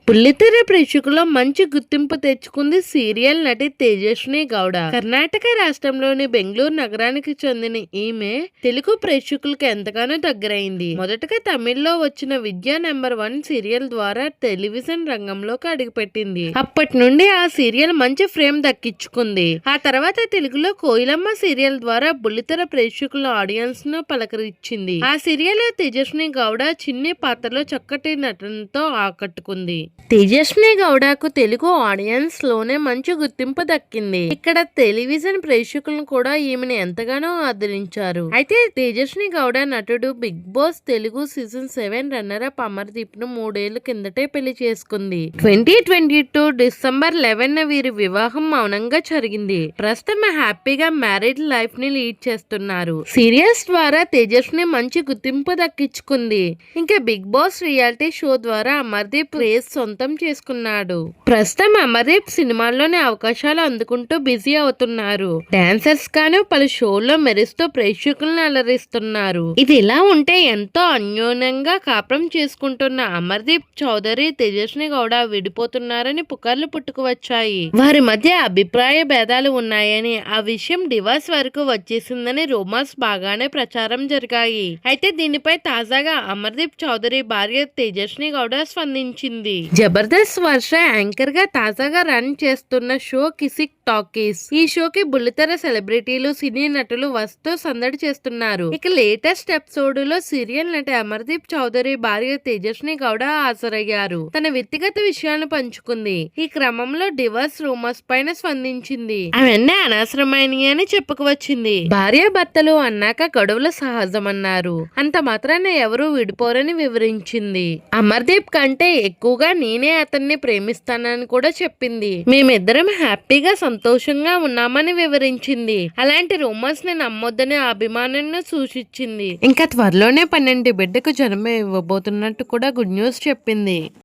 బుల్లితెర ప్రేక్షకుల్లో మంచి గుర్తింపు తెచ్చుకుంది సీరియల్ నటి తేజస్విని గౌడ. కర్ణాటక రాష్ట్రంలోని బెంగళూరు నగరానికి చెందిన ఈమె తెలుగు ప్రేక్షకులకు ఎంతగానో దగ్గరైంది. మొదటగా తమిళ్లో వచ్చిన విద్యా #1 సీరియల్ ద్వారా టెలివిజన్ రంగంలోకి అడుగుపెట్టింది. అప్పటి నుండి ఆ సీరియల్ మంచి ఫ్రేమ్ దక్కించుకుంది. ఆ తర్వాత తెలుగులో కోయిలమ్మ సీరియల్ ద్వారా బుల్లితెర ప్రేక్షకుల ఆడియన్స్ ను పలకరించింది. ఆ సీరియల్ లో తేజస్విని గౌడ చిన్ని పాత్రలో చక్కటి నటనతో ఆకట్టుకుంది. తేజస్విని గౌడకు తెలుగు ఆడియన్స్ లోనే మంచి గుర్తింపు దక్కింది. ఇక్కడ టెలివిజన్ ప్రేక్షకులను కూడా ఈమెను ఎంతగానో ఆదరించారు. అయితే తేజస్విని గౌడ నటుడు Bigg Boss Telugu season 7 runner up Amardeep ను 3 ఏళ్ల కిందటే పెళ్లి చేసుకుంది. 2022 డిసెంబర్ 11 వీరి వివాహం మౌనంగా జరిగింది. ప్రస్తుతం హ్యాపీగా మ్యారీడ్ లైఫ్ ని లీడ్ చేస్తున్నారు. సీరియల్స్ ద్వారా తేజస్విని మంచి గుర్తింపు దక్కించుకుంది. ఇంకా బిగ్ బాస్ రియాలిటీ షో ద్వారా అమర్దీప్ రేస్ సొంతం చేసుకున్నాడు. ప్రస్తుతం అమర్దీప్ సినిమాల్లోనే అవకాశాలు అందుకుంటూ బిజీ అవుతున్నారు. డాన్సర్స్ గాను పలు షోల్లో మెరుస్తూ ప్రేక్షకులను అలరిస్తున్నారు. ఇది ఇలా ఉంటే ఎంతో అన్యోన్యంగా కాపురం చేసుకుంటున్న అమర్దీప్ చౌదరి తేజస్విని గౌడ విడిపోతున్నారని పుకార్లు పుట్టుకువచ్చాయి. వారి మధ్య అభిప్రాయ భేదాలు ఉన్నాయని, ఆ విషయం డివోర్స్ వరకు వచ్చేసిందని రూమర్స్ బాగానే ప్రచారం జరిగాయి. అయితే దీనిపై తాజాగా అమర్దీప్ చౌదరి భార్య తేజస్విని గౌడ స్పందించింది. జబర్దస్త్ వర్ష యాంకర్ గా తాజాగా రన్ చేస్తున్న షో కిసిక్ టాకీస్. ఈ షోకి బుల్లితెర సెలబ్రిటీలు, సినీ నటులు వస్తూ సందడి చేస్తున్నారు. ఇక లేటెస్ట్ ఎపిసోడ్ లో సీరియల్ నటి అమర్దీప్ చౌదరి భార్య తేజస్విని గౌడ హాజరయ్యారు. తన వ్యక్తిగత విషయాలను పంచుకుంది. ఈ క్రమంలో డివోర్స్ రూమర్స్ పైన స్పందించింది. అవన్నీ అనవసరమైనవి అని చెప్పుకువచ్చింది. భార్య భర్తలు అన్నాక గొడవలు సహజమన్నారు. అంత మాత్రాన ఎవరూ విడిపోరని వివరించింది. అమర్దీప్ కంటే ఎక్కువగా నేనే అతన్ని ప్రేమిస్తానని కూడా చెప్పింది. మేమిద్దరం హ్యాపీగా సంతోషంగా ఉన్నామని వివరించింది. అలాంటి రూమర్స్ ని నమ్మొద్దని అభిమానులను సూచించింది. ఇంకా త్వరలోనే 12 బిడ్డకు జన్మ ఇవ్వబోతున్నట్టు కూడా గుడ్ న్యూస్ చెప్పింది.